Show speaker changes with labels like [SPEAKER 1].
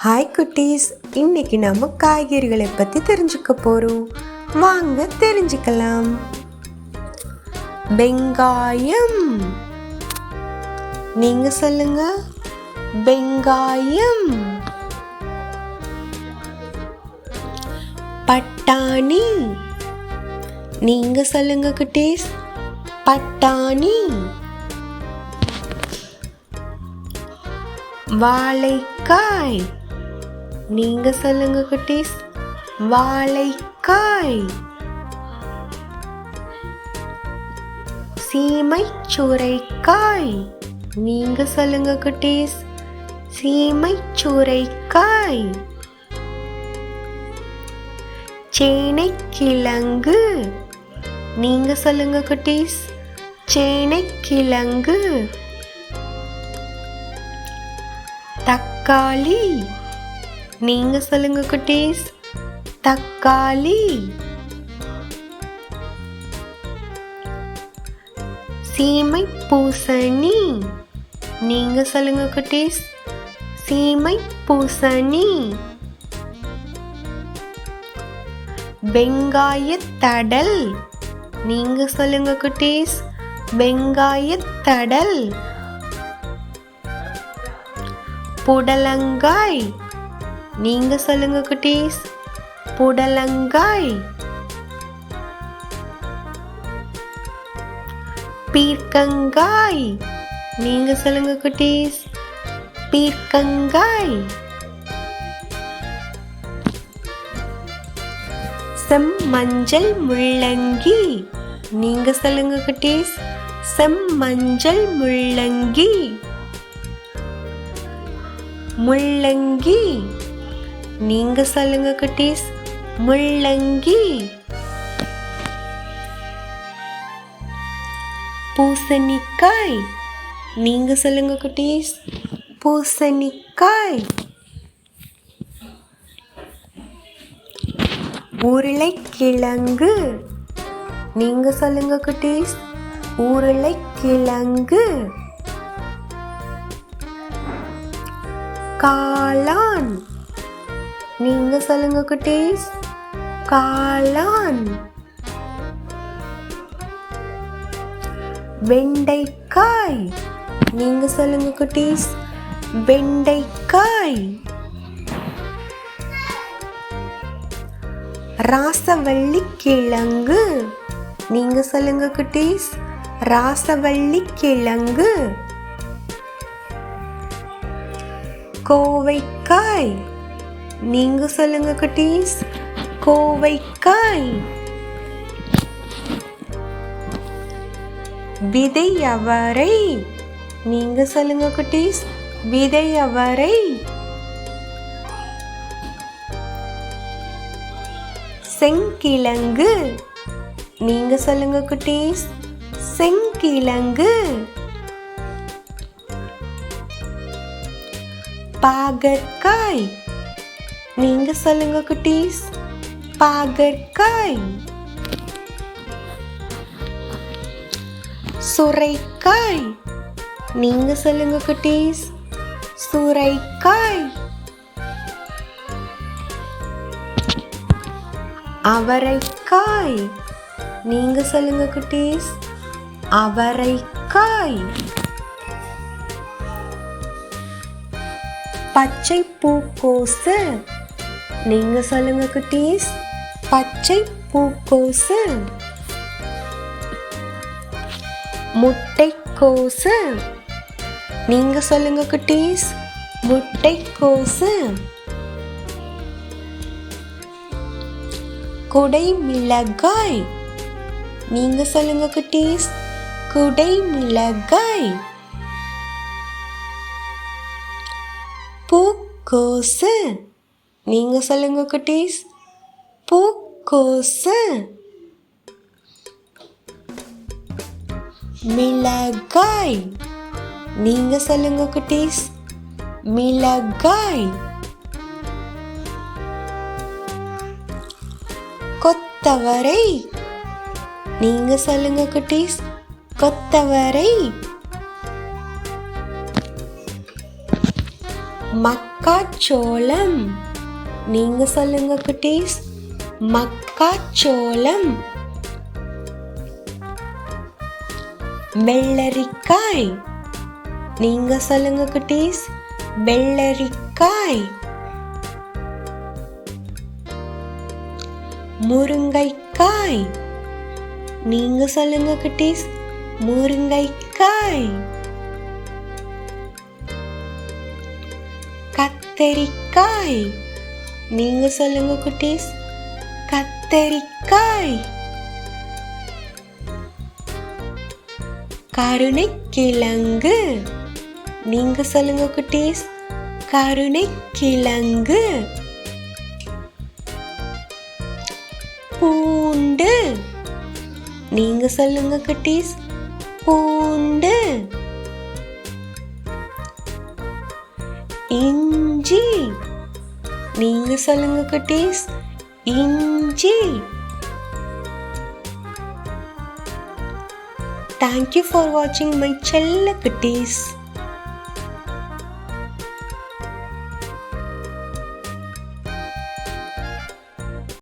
[SPEAKER 1] Hi குட்டீஸ், இன்னைக்கு நம்ம காய்கறிகளை பற்றி தெரிஞ்சுக்க போகிறோம். வாங்க தெரிஞ்சுக்கலாம். வெங்காயம். நீங்க சொல்லுங்க. வெங்காயம். பட்டாணி. நீங்க சொல்லுங்க குட்டீஸ். பட்டாணி. வாழைக்காய். நீங்க சொல்லுங்க குட்டீஸ். வாழைக்காய். சீமை சுரைக்காய். நீங்க சொல்லுங்க குட்டீஸ். சீமை சுரைக்காய். சேனைக்கிழங்கு. நீங்க சொல்லுங்க குட்டீஸ். சேனைக்கிழங்கு. தக்காளி. நீங்க சொல்லுங்க குட்டீஸ். தக்காளி. சீமை பூசணி. நீங்க சொல்லுங்க குட்டீஸ். சீமை பூசணி. வெங்காயத்தடல். நீங்க சொல்லுங்க குட்டீஸ். வெங்காயத்தடல். புடலங்காய். நீங்க சொல்லுங்க குட்டீஸ். புடலங்காய். பீர்க்கங்காய். நீங்க சொல்லுங்க குட்டீஸ். பீர்க்கங்காய். செம்மஞ்சள் முள்ளங்கி. நீங்க சொல்லுங்க குட்டீஸ். செம்மஞ்சள் முள்ளங்கி. முள்ளங்கி. நீங்க சொல்லுங்க குட்டீஸ். முள்ளங்கி. பூசணிக்காய். நீங்க சொல்லுங்க குட்டீஸ். பூசணிக்காய். உருளைக்கிழங்கு. நீங்க சொல்லுங்க குட்டீஸ். உருளைக்கிழங்கு. காளான். நீங்க சொல்லுங்க குட்டீஸ். காளான். வெண்டைக்காய். நீங்க சொல்லுங்க குட்டீஸ். வெண்டைக்காய். ராசவள்ளி கிழங்கு. நீங்க சொல்லுங்க குட்டீஸ். ராசவள்ளி கிழங்கு. கோவைக்காய். நீங்க சொல்லுங்க குட்டீஸ். கோவைக்காய். விதை அவரை. நீங்க சொல்லுங்க குட்டீஸ். விதை அவரை. செங்கிழங்கு. நீங்க சொல்லுங்க குட்டீஸ். செங்கிழங்கு. பாகற்காய். நீங்க சொல்லுங்க குட்டீஸ். பாகற்காய். சுரைக்காய். நீங்க சொல்லுங்க குட்டீஸ். சுரைக்காய். அவரைக்காய். நீங்க சொல்லுங்க குட்டீஸ். அவரைக்காய். பச்சை பூக்கோசு. நீங்க சொல்லுங்க குட்டீஸ். பச்சை பூக்கோசு. முட்டைக்கோசு. நீங்க சொல்லுங்க குட்டீஸ். முட்டைக்கோசு. குடை மிளகாய். நீங்க சொல்லுங்க குட்டீஸ். குடை மிளகாய். பூக்கோசு. நீங்க சொல்லுங்க குட்டீஸ். பூக்கோசு. மிளகாய். நீங்க சொல்லுங்க குட்டீஸ். மிளகாய். கொத்தவரை. நீங்க சொல்லுங்க குட்டீஸ். கொத்தவரை. மக்காச்சோளம். நீங்க சொல்லுங்க குட்டீஸ். மக்காச்சோளம். வெள்ளரிக்காய். நீங்க சொல்லுங்க குட்டீஸ். வெள்ளரிக்காய். முருங்கைக்காய். நீங்க சொல்லுங்க குட்டீஸ். முருங்கைக்காய். கத்தரிக்காய். நீங்க சொல்லுங்க குட்டீஸ். கத்தரிக்காய். கருணைக்கிழங்கு. நீங்க சொல்லுங்க குட்டீஸ். கருணைக்கிழங்கு. பூண்டு. நீங்க சொல்லுங்க குட்டீஸ். பூண்டு. இஞ்சி. நீங்க சொல்லுங்க குட்டீஸ். இஞ்சி. Thank you for watching my செல்ல குட்டீஸ்.